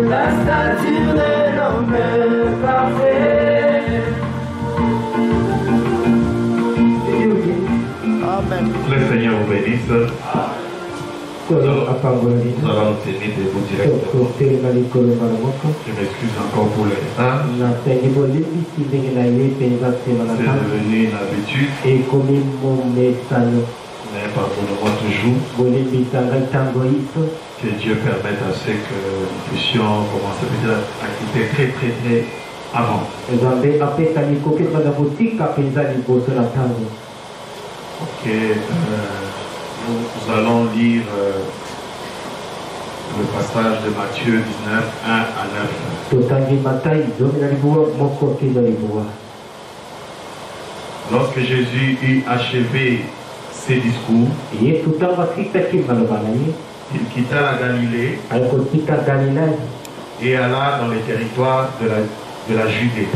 La stature de l'homme parfait. Amen. Le Seigneur vous bénisse. Nous allons tenir debout directement. Je m'excuse encore pour le retard. C'est devenu une habitude. Mais pardonnez-moi toujours. Que Dieu permette à ce que nous puissions commencer peut-être à quitter très avant. Ok, nous allons lire le passage de Matthieu 19, 1 à 9. Lorsque Jésus eut achevé ses discours, il quitta la Galilée et alla dans les territoires de la Judée,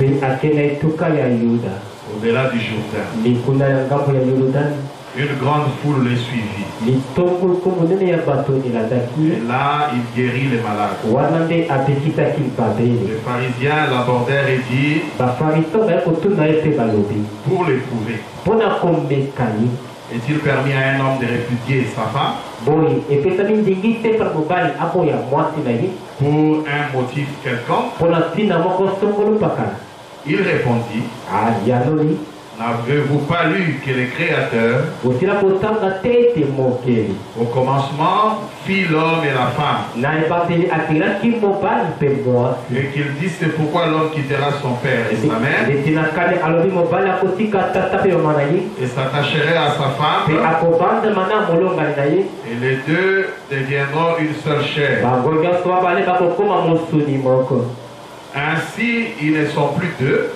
au-delà du Jourdain. Une grande foule les suivit. Et là, il guérit les malades. Les pharisiens l'abordèrent et dirent, pour l'éprouver, est-il permis à un homme de répudier sa femme pour un motif quelconque? Il répondit, n'avez-vous pas lu que le Créateur, au commencement, fit l'homme et la femme, et qu'il dit c'est pourquoi l'homme quittera son père et sa mère, et s'attacherait à sa femme, et les deux deviendront une seule chair. Ainsi, ils ne sont plus deux,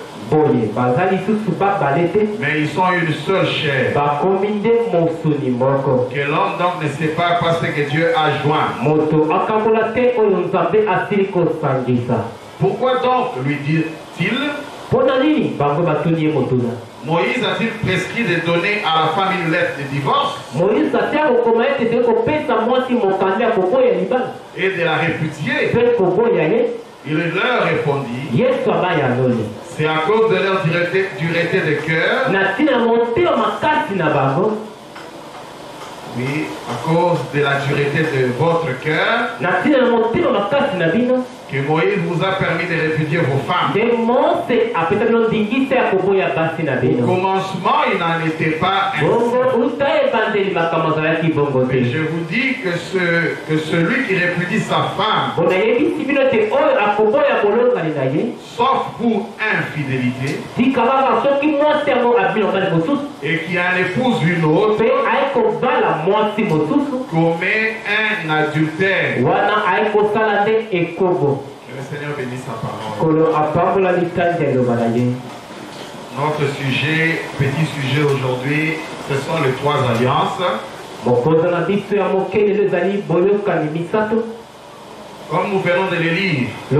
mais ils sont une seule chair. Que l'homme donc ne sait pas parce que Dieu a joint. Pourquoi donc lui dit-il? Moïse a-t-il prescrit de donner à la femme une lettre de divorce et de la répudier? Il leur répondit, c'est à cause de leur dureté de cœur. Oui, à cause de la dureté de votre cœur que Moïse vous a permis de répudier vos femmes. Au commencement, il n'en était pas ainsi. Mais je vous dis que celui qui répudie sa femme, sauf pour infidélité, et qui en épouse une autre, commet un adultère. Que le Seigneur bénisse sa parole. Notre sujet, petit sujet aujourd'hui, ce sont les trois alliances. Comme nous venons de les lire, il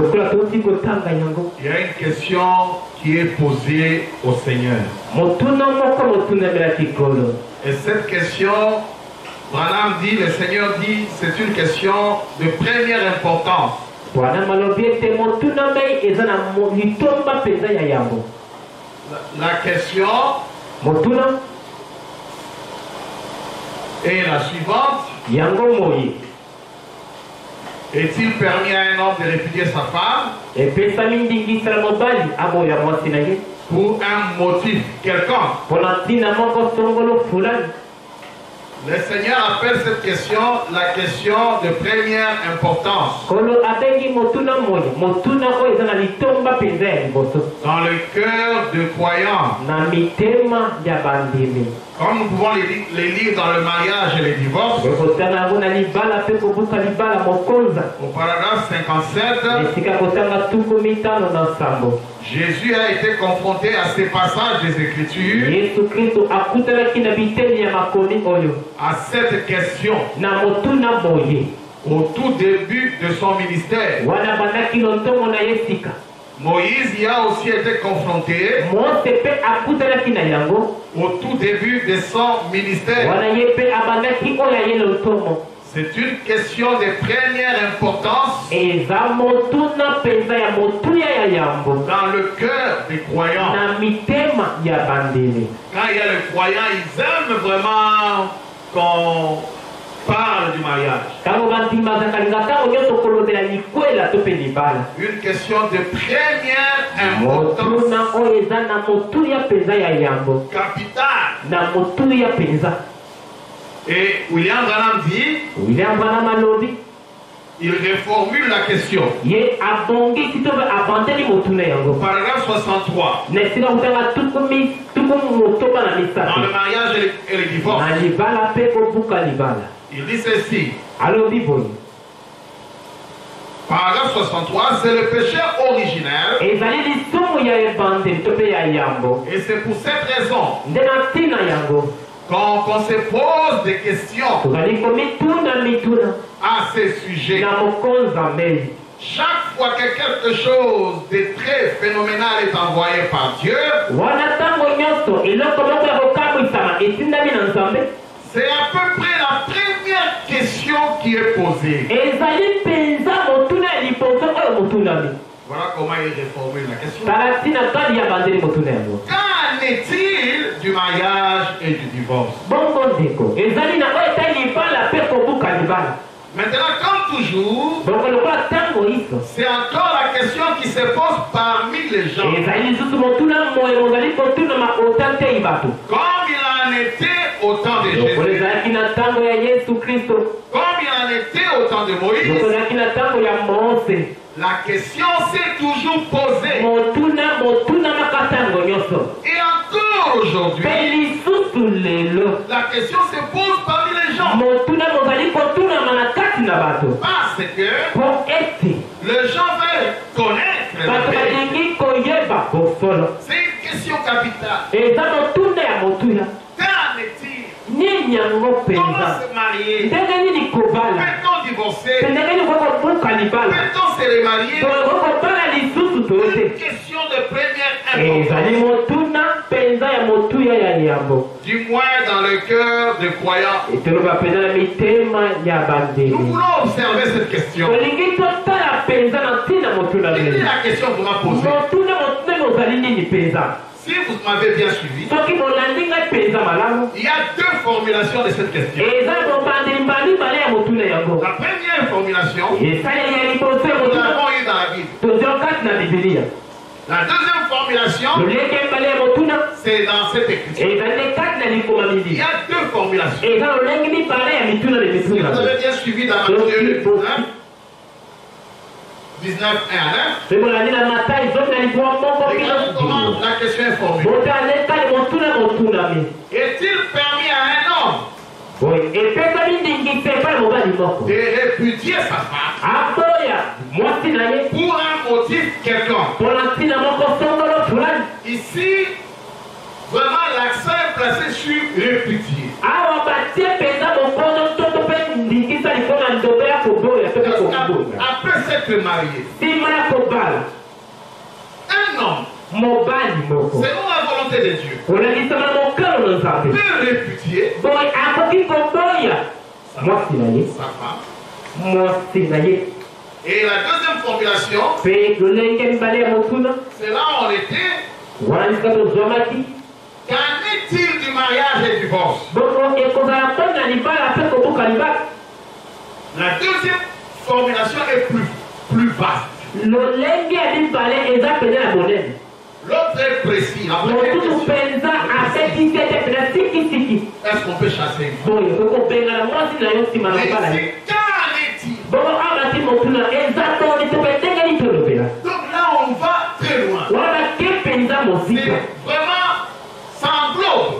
y a une question qui est posée au Seigneur. Et cette question, Branham dit, le Seigneur dit, c'est une question de première importance. La question est la suivante. Est-il permis à un homme de répudier sa femme pour un motif quelconque? Le Seigneur appelle cette question la question de première importance. Dans le cœur de croyants. Comme nous pouvons les lire dans le mariage et les divorces. Au paragraphe 57. Jésus a été confronté à ces passages des Écritures, à cette question, au tout début de son ministère. Moïse y a aussi été confronté au tout début de son ministère. C'est une question de première importance dans le cœur des croyants. Quand il y a les croyants, ils aiment vraiment qu'on parle du mariage. Une question de première importance capitale. Et William Branham dit, il reformule la question. Paragraphe 63. Dans le mariage et le divorce. Il dit ceci. Paragraphe 63, c'est le péché originel. Et c'est pour cette raison qu'on se pose des questions à ce sujet. Chaque fois que quelque chose de très phénoménal est envoyé par Dieu, c'est à peu près la première question qui est posée. Voilà comment il reformule la question. Qu'en est-il du mariage et du divorce? Maintenant, comme toujours, c'est encore la question qui se pose parmi les gens. Comme il en était au temps de Jésus, comme il en était au temps de Moïse, la question s'est toujours posée. Et encore aujourd'hui, la question se pose parmi les gens. Parce que les gens veulent connaître la vérité. C'est une question capitale. Qu'en est-il? Comment se marier? Peut-on divorcer? Peut-on se remarier? Une question de première importance. Du moins dans le cœur des croyants. Nous voulons observer cette question. Quelle est la question qu'on m'a posée? Si vous m'avez bien suivi, il y a deux formulations de cette question. La première formulation, nous l'avons eu dans la Bible. La deuxième formulation, c'est dans cette écriture. Il y a deux formulations. Si vous avez bien suivi dans Matthieu 19, 1 à 9. Regardez comment la question est formulée. Est-il permis à un homme de répudier sa femme pour un motif quelconque? Ici, vraiment l'accent est placé sur répudier. Après s'être marié, un homme, selon la volonté de Dieu, peut répudier sa femme. Et la deuxième formulation, c'est là où on était. Qu'en est-il du mariage et du divorce? La deuxième formulation est plus vaste. L'autre est précis. Est-ce qu'on peut chasser une femme? Donc là on va très loin. C'est vraiment sans globe.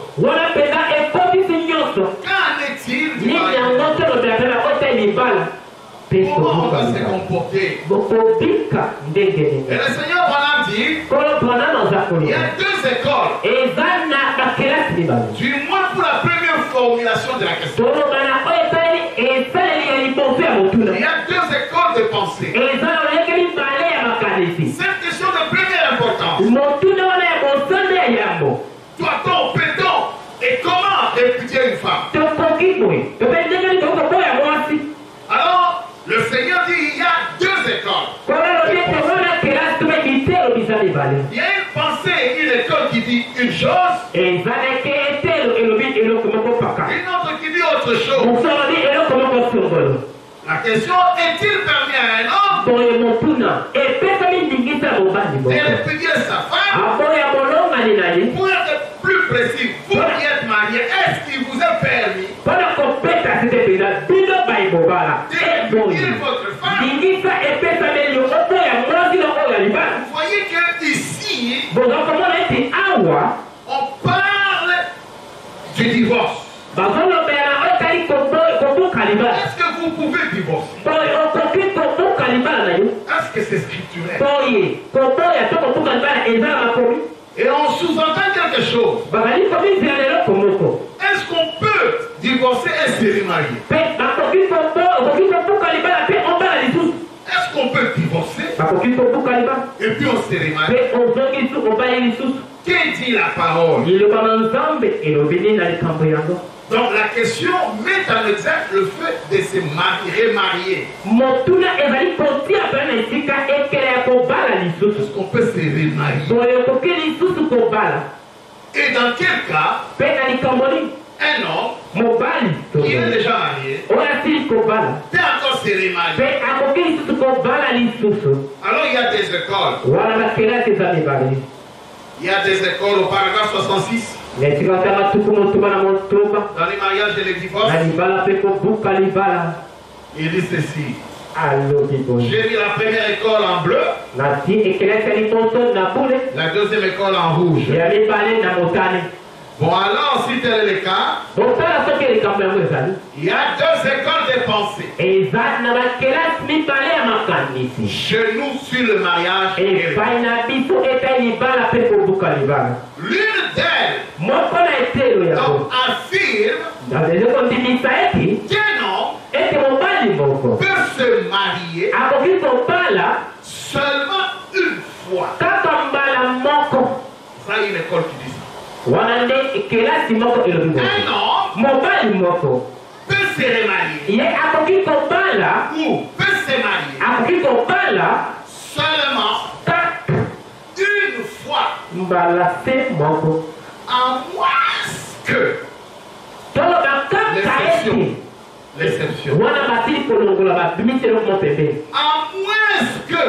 Qu'en est-il du mariage? Comment on va se comporter? Et le Seigneur Branham dit, il y a deux écoles. Du moins pour la première formulation de la question. Il y a deux écoles de pensée. Cette question de Doit-on, peut-on, et comment répudier une femme? Alors, le Seigneur dit il y a deux écoles. Il y a une pensée et une école qui dit une chose, une autre qui dit autre chose. La question, est-il permis à un homme de répudier sa femme? Pour être plus précis, vous qui êtes marié, est-ce qu'il vous est permis de répudier votre femme? Vous voyez que ici, on parle du divorce. Est-ce que vous pouvez divorcer? Est-ce que c'est scripturel? Et on sous-entend quelque chose. Est-ce qu'on peut divorcer et se remarier? Est-ce qu'on peut divorcer et puis on se remarie? Qu'est-ce dit la parole? Donc la question met en exergue le fait de se remarier. Est-ce qu'on peut se remarier? Et dans quel cas un homme qui est déjà marié peut encore se remarier? Alors il y a des écoles. Il y a des écoles au paragraphe 66. Dans les mariages et les divorces, il dit ceci. J'ai mis la première école en bleu, la deuxième école en rouge. Bon, alors, si tel est le cas, il y a deux écoles de pensée. Chez nous, sur le mariage, l'une d'elles affirme qu'un homme peut se marier seulement une fois. Ça, une école qui dit ça. Un homme peut se remarier ou peut se marier seulement une fois, à moins que l'exception, à moins que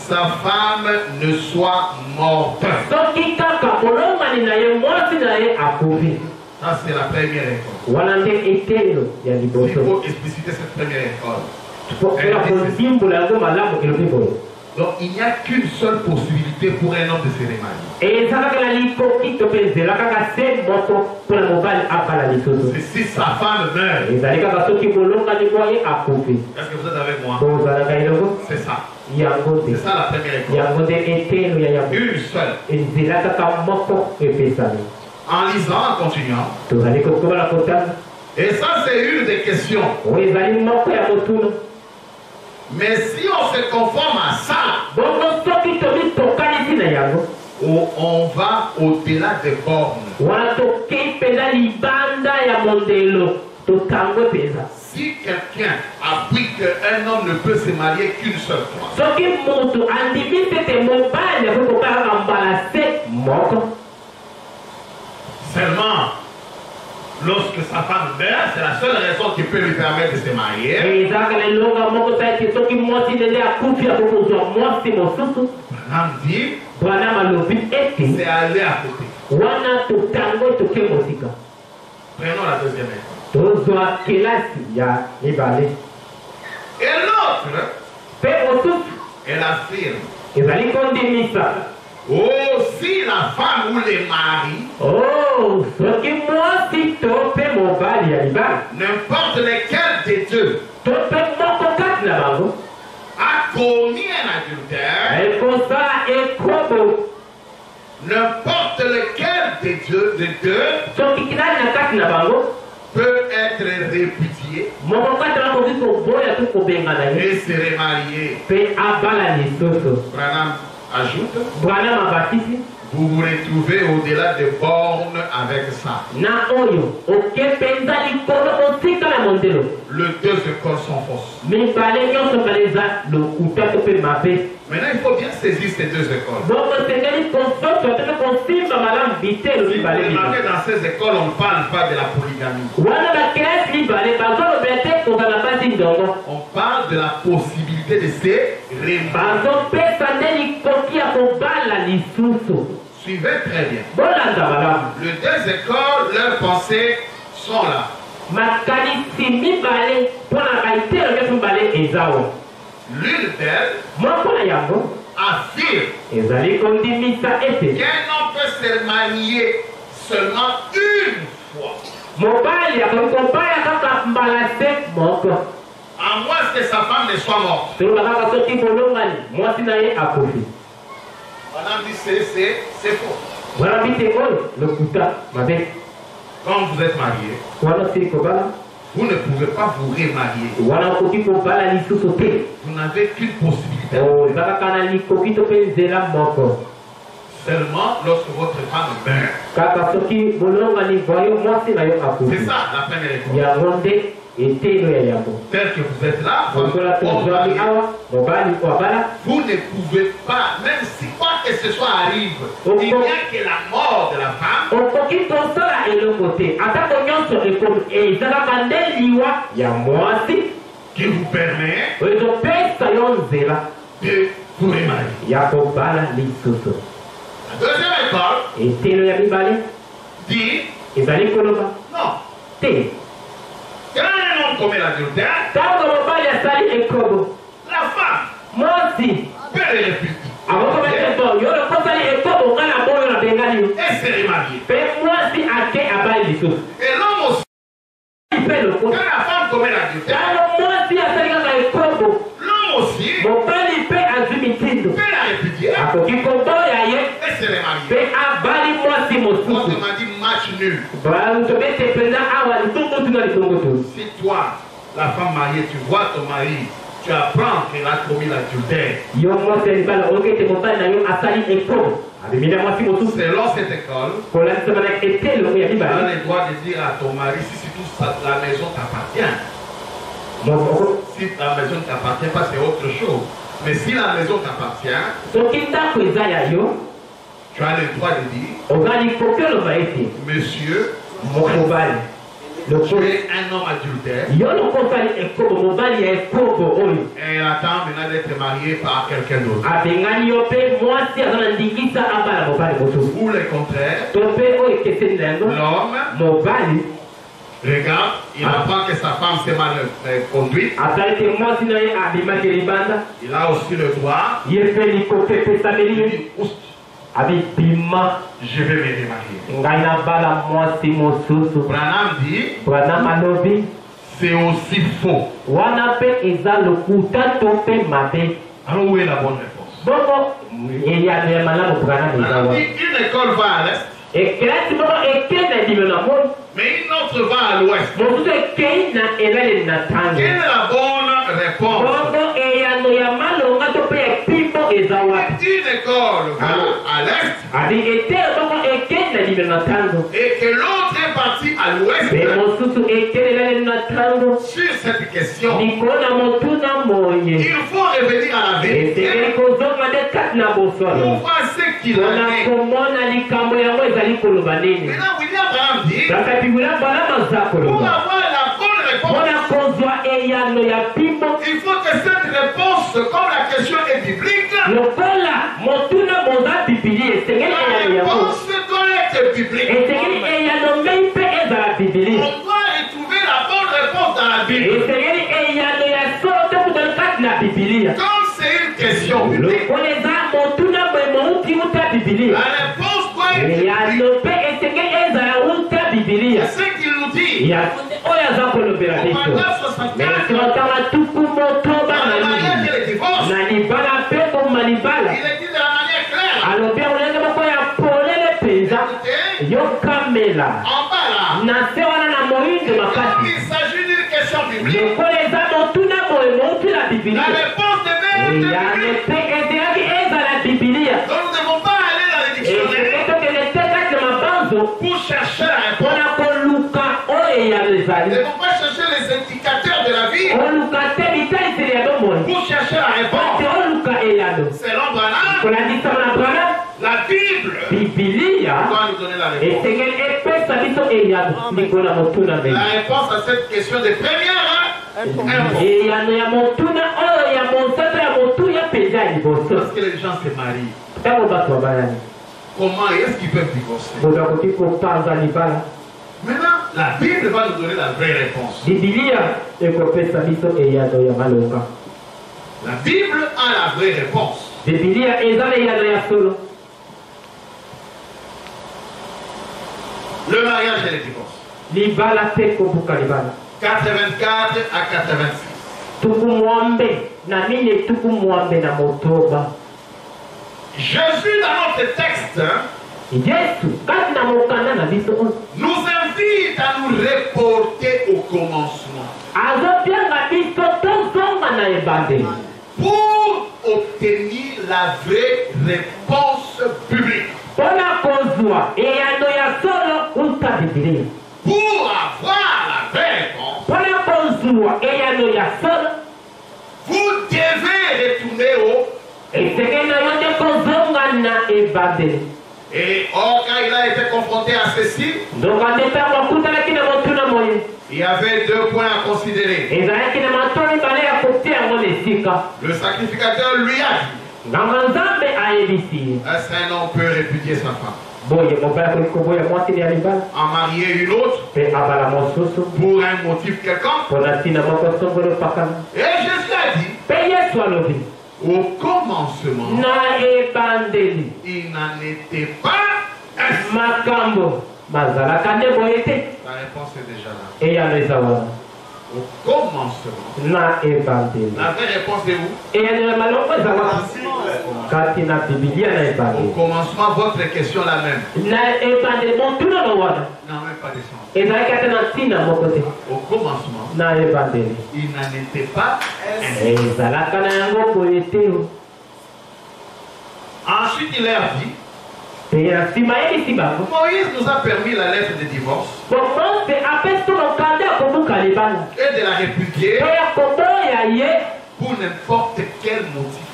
sa femme ne soit morte. Ça, c'est la première école. Il faut expliciter cette première école. Donc, il n'y a qu'une seule possibilité pour un homme de se remarier. C'est si sa femme meurt. Est-ce que vous êtes avec moi? C'est ça. C'est ça la première école. Une seule. En lisant, en continuant. Et ça, c'est une des questions. Mais si on se conforme à ça, on va au-delà des bornes. Si quelqu'un applique qu'un homme ne peut se marier qu'une seule fois, seulement lorsque sa femme meurt, c'est la seule raison qui peut lui permettre de se marier. C'est aller à côté. Prenons la deuxième école. Et l'autre, elle affirme, oh, si la femme ou les maris, n'importe lequel des deux, a commis un adultère, n'importe lequel des deux peut être répudié marier et se remarier. Branham ajoute, vous vous retrouvez au-delà des bornes avec ça. Les deux écoles sont fausses. Maintenant, il faut bien saisir ces deux écoles. Si vous remarquez, dans ces écoles, on ne parle pas de la polygamie. On parle de la possibilité de se remarier. Suivez très bien. Les deux écoles, leurs pensées sont là. L'une d'elles affirme qu'un homme peut se marier seulement une fois. À moins que sa femme ne soit morte. On a dit c'est faux. Quand vous êtes marié, vous ne pouvez pas vous remarier. Vous n'avez qu'une possibilité. Seulement lorsque votre femme meurt. C'est ça la première école. Tel que vous êtes là, vous ne pouvez pas, même si quoi que ce soit arrive, il n'y a que la mort de la femme qui vous permet de vous remarier. La deuxième école dit non. Quand un homme commet l'adultère, la femme peut le refuser et se remarier. Et l'homme aussi, quand la femme commet l'adultère, l'homme aussi peut la répudier et se remarier. On m'a dit match nul. Si toi, la femme mariée, tu vois ton mari, tu apprends qu'il a commis l'adultère. Selon cette école, tu as le droit de dire à ton mari si tout ça, la maison t'appartient. Si la maison ne t'appartient pas, c'est autre chose. Mais si la maison t'appartient, tu as le droit de dire, monsieur, tu es un homme adultère et elle attend maintenant d'être mariée par quelqu'un d'autre. Ou le contraire, l'homme regarde, il apprend que sa femme s'est mal conduite. Il a aussi le droit. Il dit, je vais me remarier. Branham dit, c'est aussi faux. Alors où est la bonne réponse? On dit une école va à l'est, mais une autre va à l'ouest. Quelle est la bonne réponse? Une école va à l'est et que l'autre est parti à l'ouest. Sur cette question, il faut revenir à la vérité pour voir ce qu'il en est. Maintenant, William Branham dit, pour avoir la bonne réponse, il faut que cette réponse, comme la question est biblique, la réponse doit être biblique. On doit retrouver la bonne réponse dans la Bible. Comme c'est une question biblique, la réponse doit être biblique. C'est ce qu'il nous dit. Il est dit de la manière claire. En bas là, il s'agit d'une question biblique, la réponse devait être biblique. Donc nous ne devons pas aller dans les dictionnaires pour chercher la réponse. Nous ne devons pas chercher les indicateurs de la vie pour chercher la réponse. Selon Branham, la Bible doit nous donner la réponse. La réponse à cette question de première importance. Parce que les gens se marient, comment est-ce qu'ils peuvent divorcer? Maintenant, la Bible va nous donner la vraie réponse. La Bible a la vraie réponse. Le mariage et le divorce. 84 à 86. Jésus dans notre texte nous invite à nous reporter au commencement pour obtenir la vraie réponse biblique. Pour avoir la vraie réponse, vous devez retourner au. Et or, quand il a été confronté à ceci, il y avait deux points à considérer. Le sacrificateur lui a dit: un saint homme peut répudier sa femme, en marier une autre pour un motif quelconque. Et Jésus a dit: au commencement, il n'en était pas ainsi. La réponse est déjà là. Au commencement. La vraie réponse est où? Au commencement, votre question la même. N'a même pas de sens. Au commencement, il n'en était pas ainsi. Ensuite, il leur dit: Moïse nous a permis la lettre de divorce et de la répudier pour n'importe quel motif.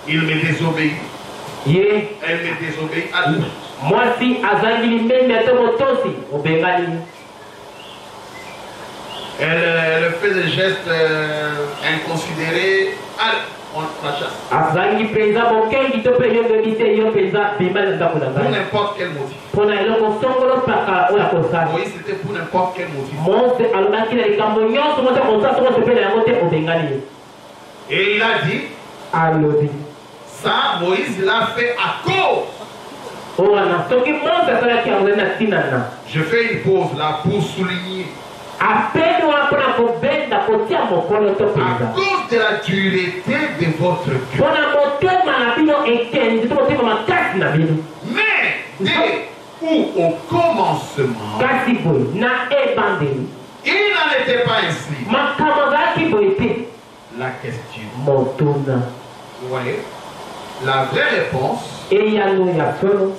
Il me désobéit. Elle me désobéit à tout. Elle fait des gestes inconsidérés. On la chasse. Pour n'importe quel motif. Moïse, c'était pour n'importe quel motif. Et il a dit: ça, Moïse l'a fait à cause. Je fais une pause là pour souligner. À cause de la dureté de votre cœur. Mais dès ou au commencement, il n'en était pas ainsi. La question. Vous voyez, la vraie réponse,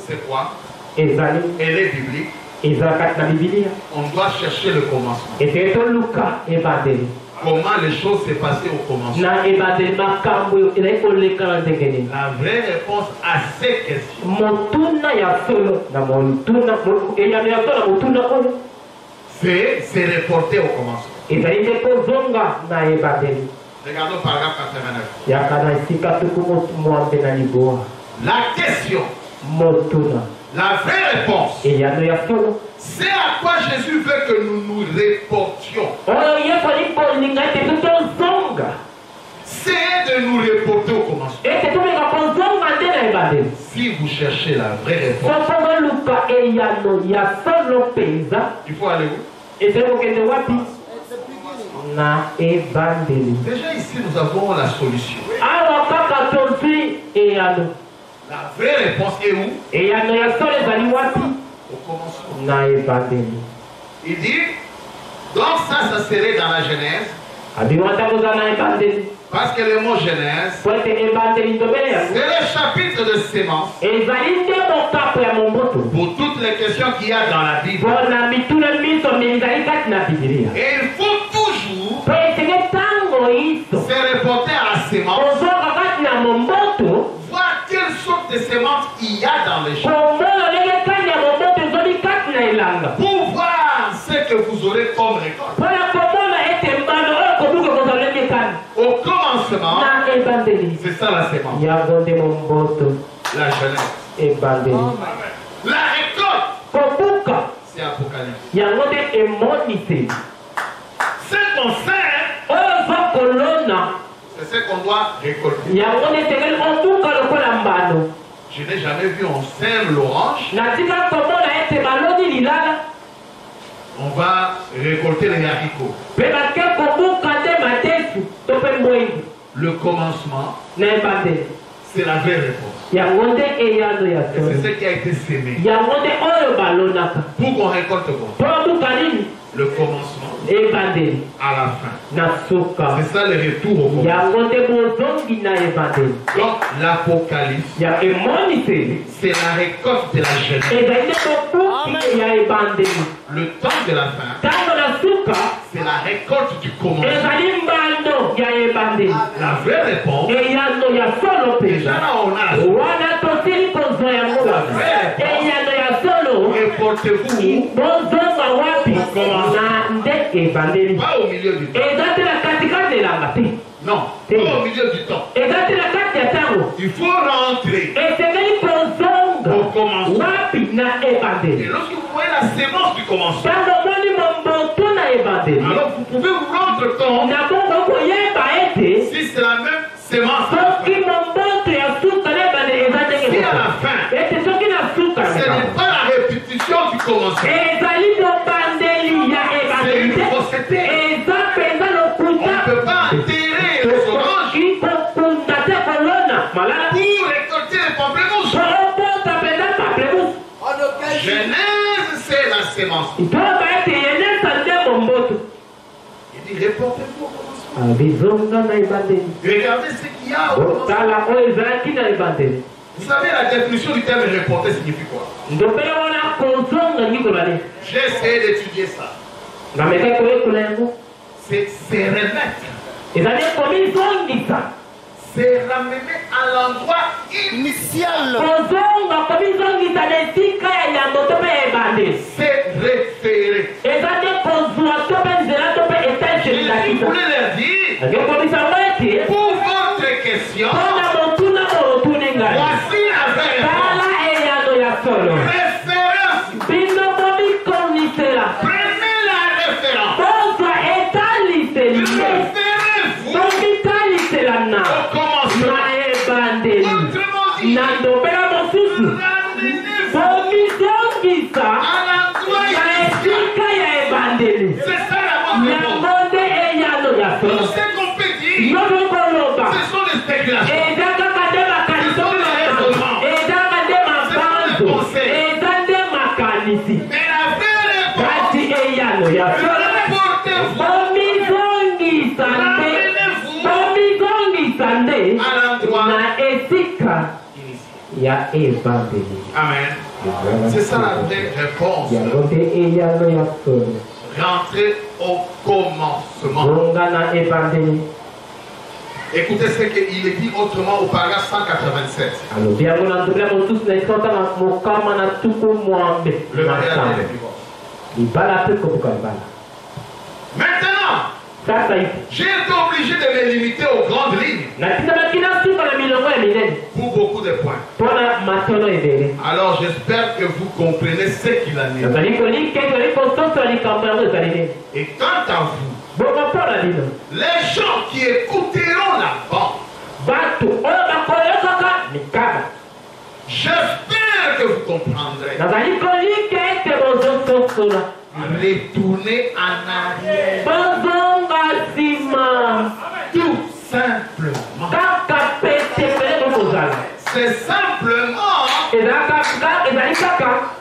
c'est quoi? Elle est biblique. On doit chercher le commencement. Comment les choses s'est passées au commencement. La vraie réponse à ces questions, c'est se reporter au commencement. Regardons paragraphe 89. La question, la vraie réponse, c'est à quoi Jésus veut que nous nous reportions. C'est de nous reporter au commencement. Si vous cherchez la vraie réponse, il faut aller où? Déjà ici nous avons la solution. La vraie réponse est où? Au commencement. Il dit, donc ça serait dans la Genèse. Parce que le mot Genèse, c'est le chapitre de sémence. Pour toutes les questions qu'il y a dans la Bible. Et il faut toujours se reporter à la sémence. Voir quelle sorte de sémence il y a dans les champs. Pour voir ce que vous aurez comme récolte. Au commencement, c'est ça la sémence. La Genèse. La récolte, c'est Apocalypse. Ce qu'on sait, c'est ce qu'on doit récolter. Je n'ai jamais vu on sème l'orange. On va récolter les haricots. Le commencement, c'est la vraie réponse. C'est ce qui a été sémé. Pour qu'on récolte quoi? Le commencement à la fin. C'est ça le retour au commencement. Donc l'Apocalypse, c'est la récolte de la Genèse. Le temps de la fin, c'est la récolte du commencement. La vraie réponse, déjà là on a la vraie réponse. Réportez-vous pas au milieu du temps. Non, pas au milieu du temps. Il faut rentrer au commencement. Et lorsque vous voyez la sémence du commencement, alors vous pouvez vous rendre compte si c'est la même sémence. Si à la fin, ce n'est pas la répétition du commencement. C'est une fausseté. On ne peut pas enterrer les oranges pour récolter les pamplemousses. Genèse, c'est la sémence. Il dit reportez-vous au commencement. Regardez ce qu'il y a au commencement. Vous savez la définition du terme reporter signifie quoi? J'ai essayé d'étudier ça. C'est se remettre. C'est ramener à l'endroit initial. C'est référer. Je voulais leur dire, pour votre question, voici la vraie référence. Prenez la référence. Référez-vous au commencement. Autrement dit, c'est ça la bonne réponse. Tout ce qu'on peut dire, ce sont des spéculations. Ce sont des raisonnements. Ce sont des conseils. Mais la vraie réponse, reportez-vous. Ramenez-vous à l'endroit initial. Amen. C'est ça la vraie réponse. Rentrer au commencement. Écoutez ce qu'il est dit autrement au paragraphe 187. Le mariage est divorce. Maintenant, j'ai été obligé de me limiter aux grandes lignes. Pour beaucoup de points. Alors j'espère que vous comprenez ce qu'il en est. Et quant à vous, les gens qui écouteront la bande, j'espère que vous comprendrez. Retournez en arrière. Tout simplement. C'est simplement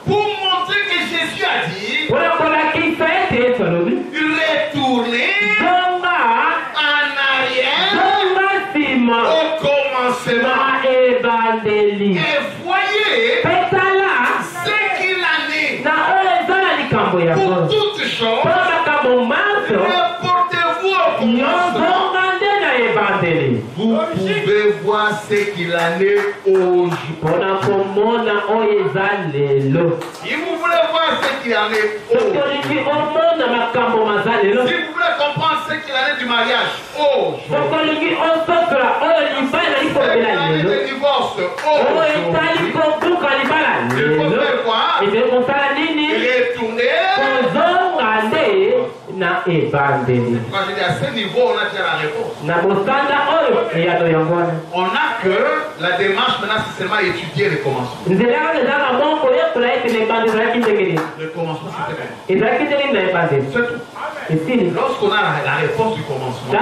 pour montrer pour toutes choses, reportez-vous au commencement. Vous pouvez voir ce qu'il en est aujourd'hui. Si vous voulez voir ce qu'il en est aujourd'hui, si vous voulez comprendre ce qu'il en est du mariage aujourd'hui, ce qu'il en est du divorce aujourd'hui, il faut faire quoi? Retourner. Na ebandeli. Quand je dis à ce niveau, on a déjà la réponse. Na bosanda oyo eyano yangwana. On n'a que la démarche maintenant, c'est seulement étudier le commencement. Le commencement, c'était bien. C'est tout. Lorsqu'on a la réponse du commencement,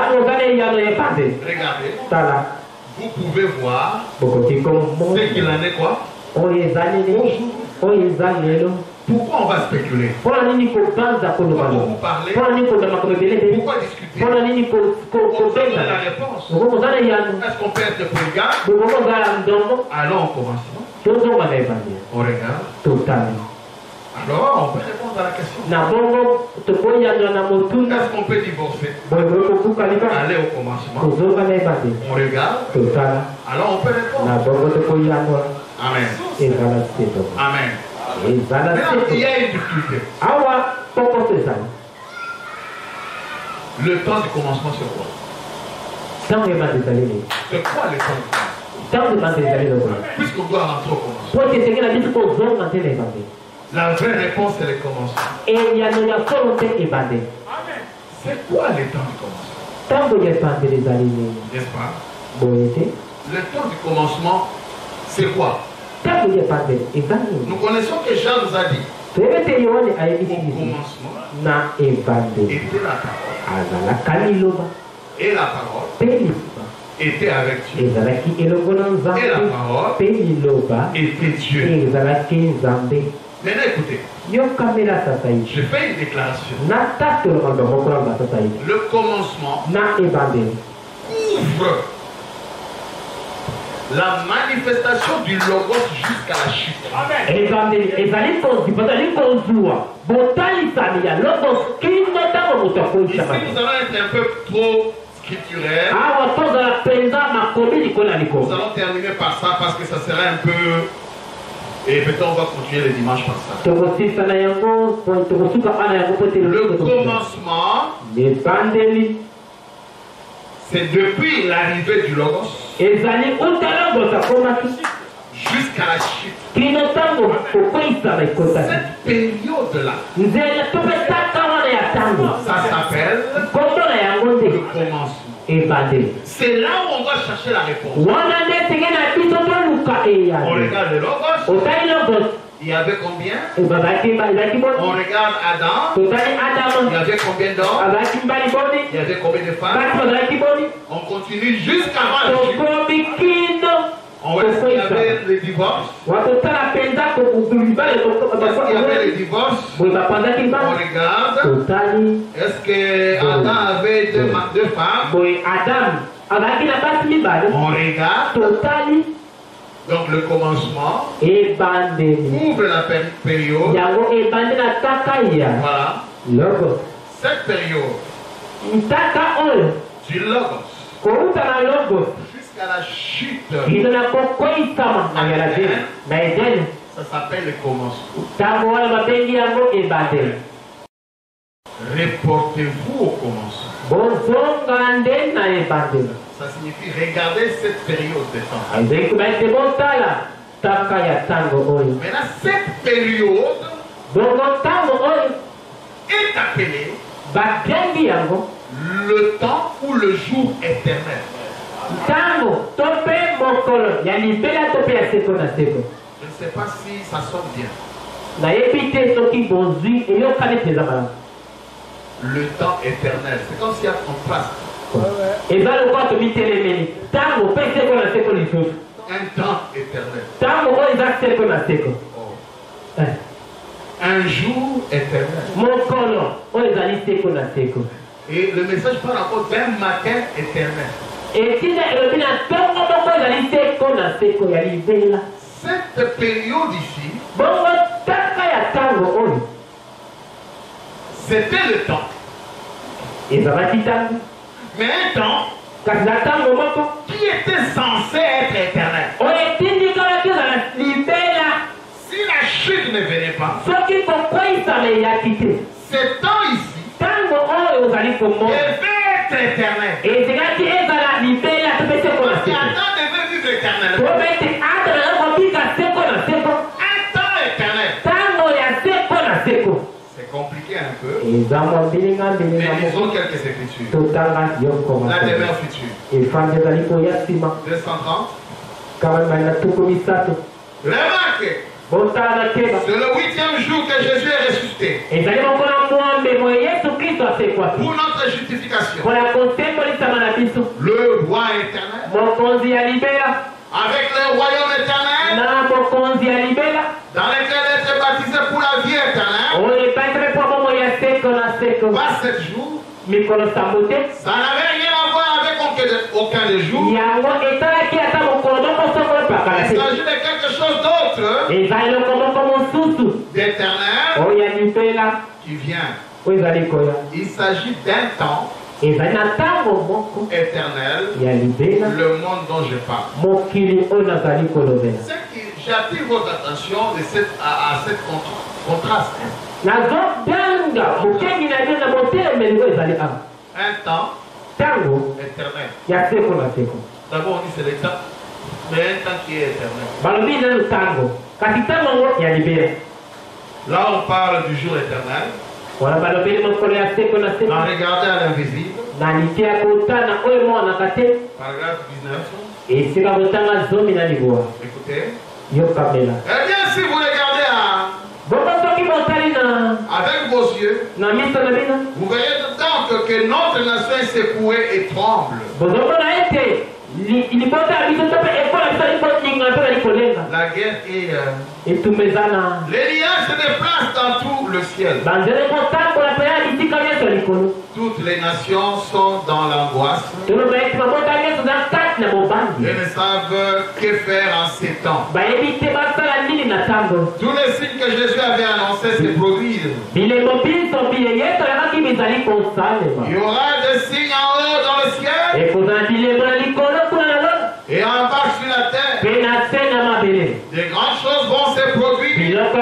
regardez, vous pouvez voir ce qu'il en est quoi. Pourquoi on va spéculer? Pourquoi vous parler? Pourquoi discuter? On donne la réponse. Est-ce qu'on peut être prudent? Alors on commence. On regarde. Alors on peut répondre à la question. Est-ce qu'on peut divorcer? Aller au commencement. On regarde. Alors on peut répondre. Amen. Amen. Maintenant, il y a une difficulté. Le temps du commencement, c'est quoi? C'est quoi le temps du commencement? Puisqu'on doit rentrer au commencement. La vraie réponse, c'est le commencement. C'est quoi le temps du commencement? N'est-ce pas? Le temps du commencement, c'est quoi? Nous connaissons que Jean nous a dit au commencement était la parole. Et la parole était avec Dieu. Et la parole était Dieu. Maintenant écoutez, je fais une déclaration. Le commencement ouvre la manifestation du logos jusqu'à la chute. Ici nous allons être un peu trop scripturaires. Nous allons terminer par ça parce que ça sera un peu... Et peut-être on va continuer le dimanche par ça. Le commencement, c'est depuis l'arrivée du logos jusqu'à la chute. Cette période-là, ça s'appelle le commencement. C'est là où on va chercher la réponse. On regarde le logos. Il y avait combien? On regarde Adam. Il y avait combien d'hommes? Il y avait combien de femmes? On continue jusqu'avant la chute. On voit qu'il y avait le divorce. Parce qu'il y avait le divorce. On regarde. Est-ce que Adam avait deux femmes? On regarde. Donc le commencement ouvre la période. Voilà. Cette période du logos jusqu'à la chute, ça s'appelle le commencement. Reportez-vous au commencement. Ça signifie regarder cette période de temps. Maintenant, cette période est appelée le temps ou le jour éternel. Je ne sais pas si ça sonne bien. Le temps éternel, c'est comme s'il y a un contraste. Un temps éternel. Un jour éternel. Et le message parle encore d'un matin éternel. Cette période ici C'était le temps. Mais un temps qui était censé être éternel. Si la chute ne venait pas, ce temps ici devait être éternel. Parce qu'Adam devait vivre éternellement. Un temps éternel. C'est compliqué un peu. Mais disons quelques écritures. La demeure future. 230. Remarquez. C'est le 8e jour que Jésus est ressuscité. Pour notre justification. Le roi éternel. Avec le royaume éternel. Dans lequel être baptisé pour la vie éternelle. Pas 7 jours. Ça n'avait rien à voir avec aucun des jours. Il s'agit de quelque chose d'autre. D'éternel qui vient. Il s'agit d'un temps éternel, le monde dont je parle. J'attire votre attention à cette contraste. Un temps éternel. D'abord on dit c'est le temps, mais un temps qui est éternel. Là on parle du jour éternel. On regardez à l'invisible. Paragraphe 19. Écoutez. Eh bien, si vous regardez avec vos yeux, vous voyez donc que notre nation est secouée et tremble. La guerre et les liens se déplacent dans tout le ciel. Toutes les nations sont dans l'angoisse. Ils ne savent que faire en ces temps. Tous les signes que Jésus avait annoncés se produisent. Il y aura des signes en haut dans le ciel et en bas sur la terre. Des grandes choses vont se produire,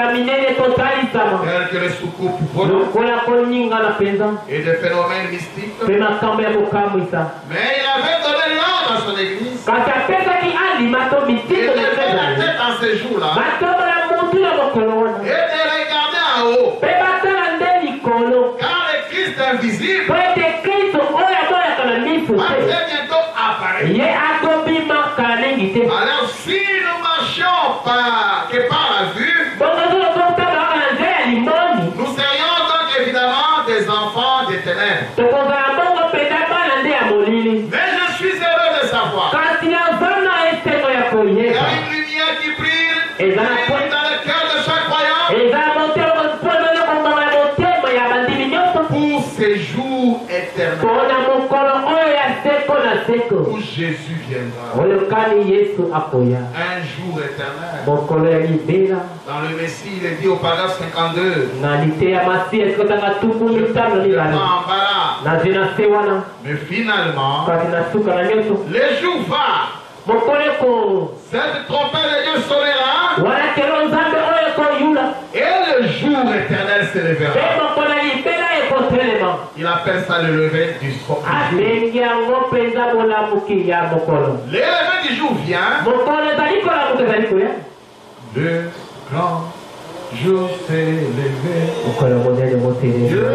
telles que les soucoupes et des phénomènes mystiques. Mais il avait donné l'ordre à son église. Il levait la tête en ces jours-là et de regarder en haut. Car le Christ invisible va très bientôt apparaître. Alors si nous marchons que par la vue, nous serions donc évidemment des enfants des ténèbres. Mais je suis heureux de savoir qu'il y a une lumière qui brille dans le cœur de chaque croyant pour ces jours éternels où Jésus viendra. Un jour éternel. Dans le Messie, il est dit au paragraphe 52. Mais finalement, les jours va. Cette trompette de Dieu sonnera. Et le jour éternel s'élèvera. Il appelle ça le lever du jour. Le lever du jour vient. Le grand jour s'est levé. Dieu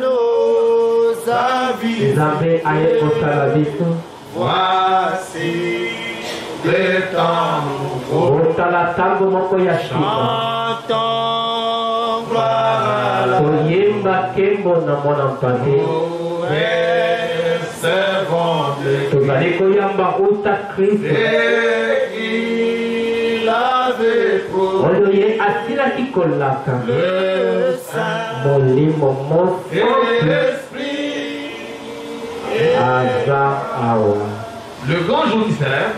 nous a vus. Voici le temps nouveau. Chantons gloire à la servons de Christ. Et qu'il avait promis le Saint et l'Esprit. Le grand jour qui s'élève,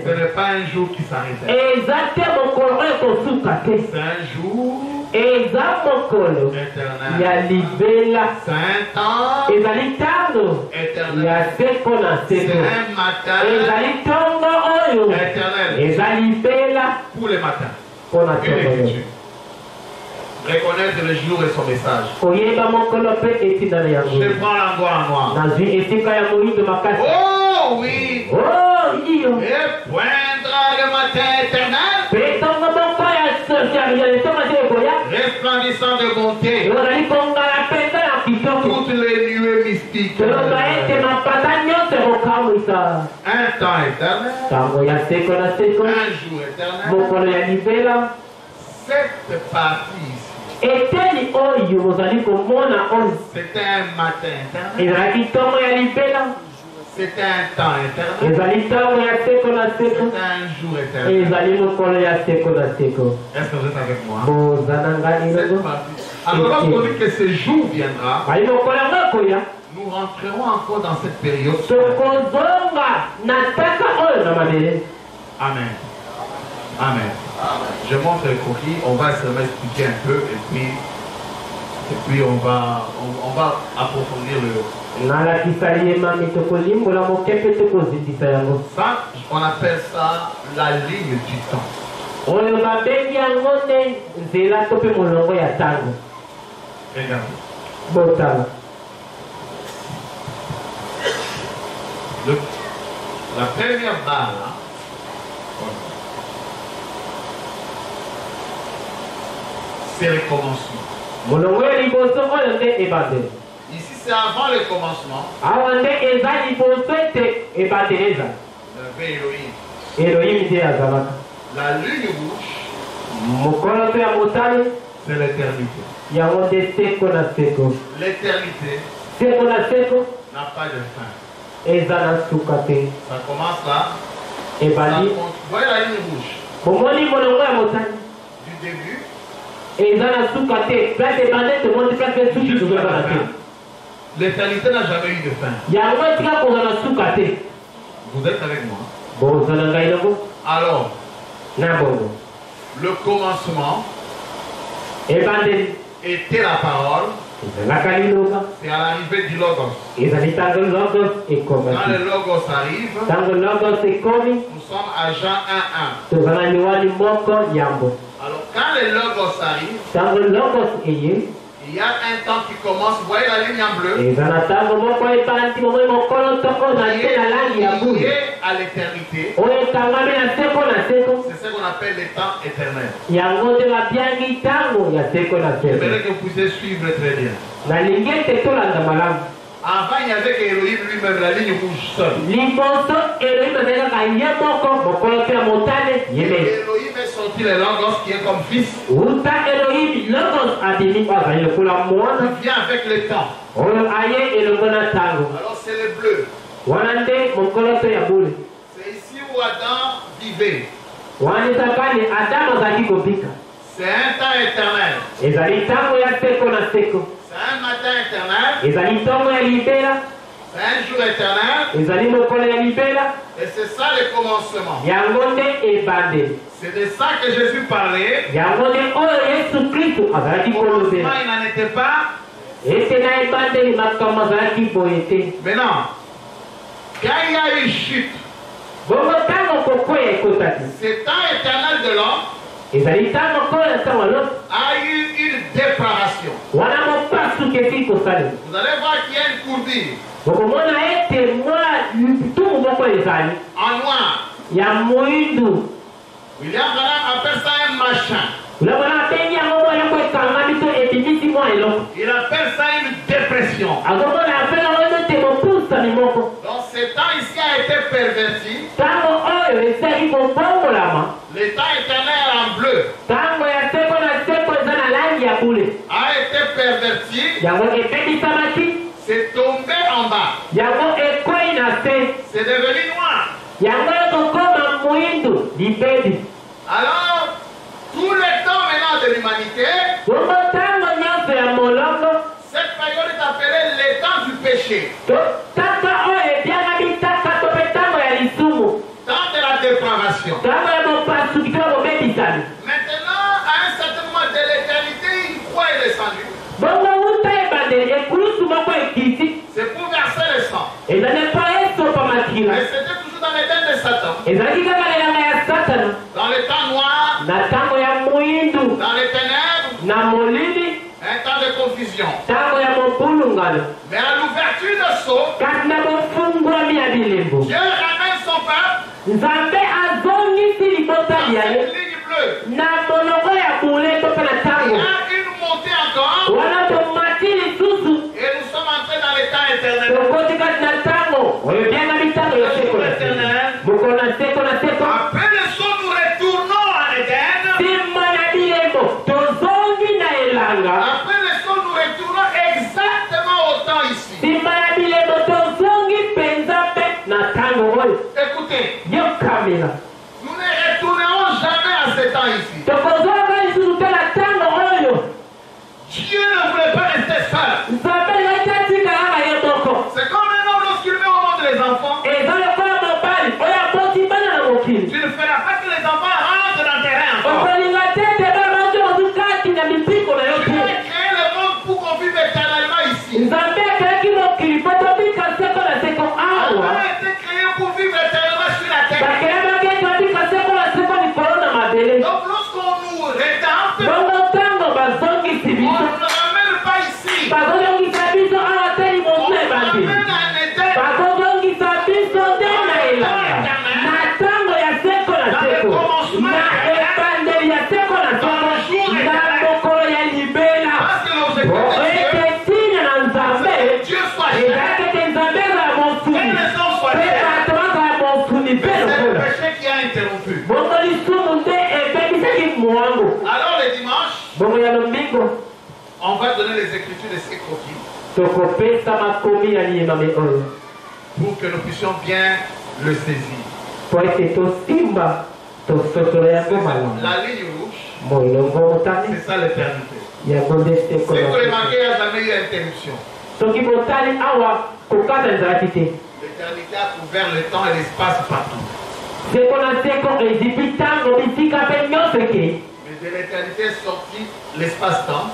ce n'est pas un jour qui s'arrête. C'est un jour éternel. Saint-temps éternel. Saint-matin éternel. Pour les matins. Une écriture. Reconnaître le jour et son message. Je prends la gloire noire. Oh oui. Et poindra le matin éternel. Resplendissant de bonté. Toutes les nuées mystiques. Un temps éternel. Un jour éternel. Cette partie ici. C'était un matin éternel. C'était un temps éternel. C'est un jour éternel. Est-ce que vous êtes avec moi? Cette partie. Alors lorsqu'on dit que ce jour viendra, nous rentrerons encore dans cette période. Amen. Amen. Je montre le coquille, on va se expliquer un peu et puis on va approfondir le. Ça, on appelle ça la ligne du temps. Regardez. La première barre là. C'est le commencement. Ici, c'est avant le commencement. Elohim. La ligne rouge, c'est l'éternité. L'éternité n'a pas de fin. Ça commence là. Vous voyez la ligne rouge? Du début. L'éternité n'a jamais eu de fin. Vous êtes avec moi? Alors, le commencement était la parole. C'est à l'arrivée du Logos. Quand le Logos arrive, nous sommes à Jean 1:1. Alors quand le Logos arrive, il y a un temps qui commence, vous voyez la ligne en bleu, lié à l'éternité. C'est ce qu'on appelle les temps éternels. J'aimerais que vous puissiez suivre très bien. Avant, il n'y avait qu'Elohim lui-même, la ligne rouge seule. Elohim est sorti le Logos qui est comme fils. Il vient avec le temps. Alors c'est le bleu. C'est ici où Adam vivait. C'est un temps éternel. C'est un matin éternel. C'est un jour éternel. Et c'est ça le commencement. C'est de ça que Jésus parlait. Au commencement, il n'en était pas. Maintenant, quand il y a eu chute, ce temps éternel de l'homme a eu une dépravation. Vous allez voir qu'il y a une courbure. En noir. William Branham appelle ça un machin. Il appelle ça une dépression. Donc ce temps ici a été perverti. Le temps éternel en bleu a été perverti. C'est tombé en bas. C'est devenu noir. Alors, tout le temps maintenant de l'humanité, cette période est appelée le temps du péché. Temps de la dépravation. Maintenant, à un certain moment de l'éternité, C'est pour verser le sang. Mais c'était toujours dans l'Éden de Satan. Dans le temps noir, dans les ténèbres, un temps de confusion. Mais à l'ouverture de sceau, Dieu ramène son peuple dans cette ligne bleue. Il y a une montée encore. Et nous sommes entrés dans l'état éternel. Après le saut, nous retournons en Éden. Après le saut, nous retournons exactement au temps ici. Écoutez, nous ne retournerons jamais à ce temps ici. Dieu ne voulait pas rester seul. C'est comme un homme lorsqu'il met au monde les enfants. Tu ne feras pas que les enfants rentrent dans le terrain encore. Tu vas créer le monde pour qu'on vive éternellement ici. On a été créé pour vivre éternellement sur la terre. Donc lorsqu'on nous rédempte, on ne ramène pas ici. On ramène en Éden. Alors le dimanche, on va donner les écritures de ces croquis pour que nous puissions bien le saisir. La ligne rouge, c'est ça l'éternité. Si vous remarquez, il n'y a jamais eu interruption. L'éternité a couvert le temps et l'espace partout. Mais de l'éternité est sorti l'espace-temps.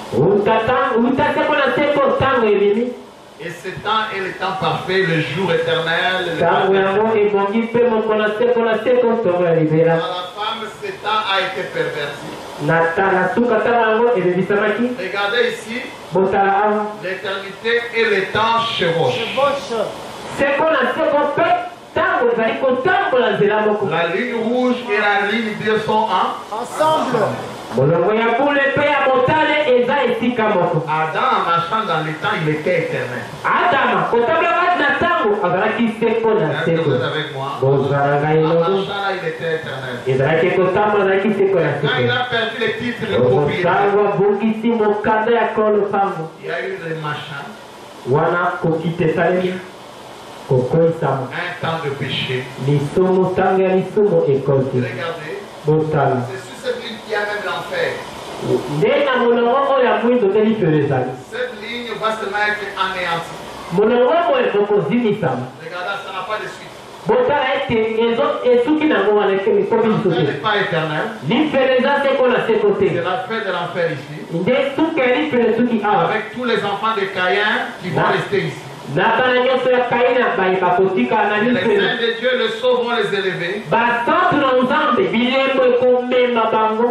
Et ce temps est le temps parfait, le jour éternel. Dans la femme, ce temps a été perverti. Regardez ici, l'éternité et le temps chevauchent. La ligne rouge et la ligne bleue sont ensemble. Adam, en marchant dans le temps, il était éternel. Est-ce que vous êtes avec moi? En marchant là, il était éternel. Quand il a perdu les titres de propriété, il y a eu des machins. Un temps de péché. Regardez, c'est sur cette ligne qu'il y a même l'enfer. Cette ligne va seulement être anéantie. Regardez, ça n'a pas de suite. L'enfer n'est pas éternel. C'est la fin de l'enfer ici. Avec tous les enfants de Caïn qui vont rester ici. Les saints de Dieu, le sceau vont les élever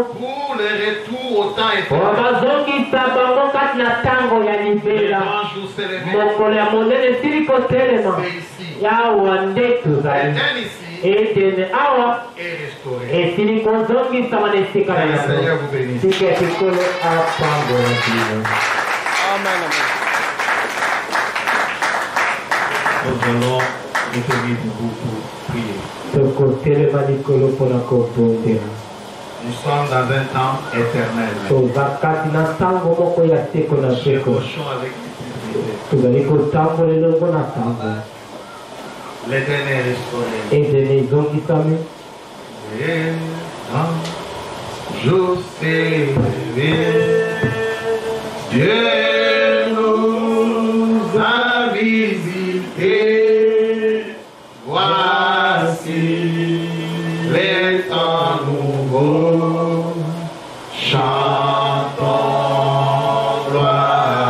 pour le retour au temps éternel. Le grand jour s'élever, c'est ici. L'Éden ici est restauré. Le Seigneur vous bénisse. Amen. Nous allons retenir debout pour prier. Nous sommes dans un temps éternel. Chevauchons avec l'éternité. L'Éden est restauré. Et un jour s'élevé, Dieu nous a visités. Voici les temps nouveaux. Chantons gloire.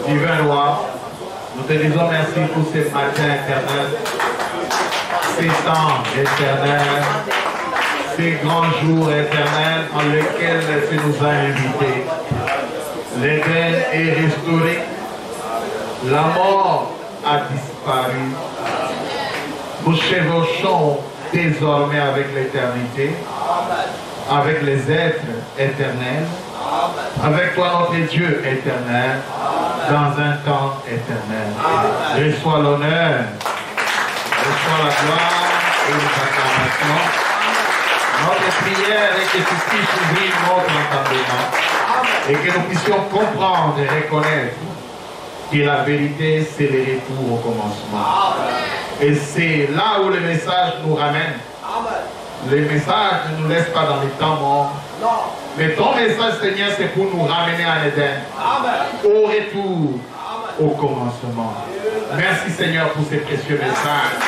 Divin roi, nous te disons merci pour ces matins éternels, ces temps éternels, ces grands jours éternels en lesquels tu nous as invités. L'Éden est restauré, la mort a disparu. Nous chevauchons désormais avec l'éternité, avec les êtres éternels, avec toi notre Dieu éternel, dans un temps éternel. Reçois l'honneur, reçois la gloire et l'acclamation. Notre prière est que tu puisses ouvrir notre entendement et que nous puissions comprendre et reconnaître que la vérité c'est le retour au commencement. Et c'est là où le message nous ramène. Le message ne nous laisse pas dans les temps morts. Mais ton message, Seigneur, c'est pour nous ramener à l'Éden. Au retour, au commencement. Merci, Seigneur, pour ces précieux messages.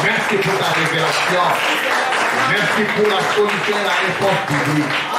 Merci pour ta révélation. Merci pour la solution et la réponse publique.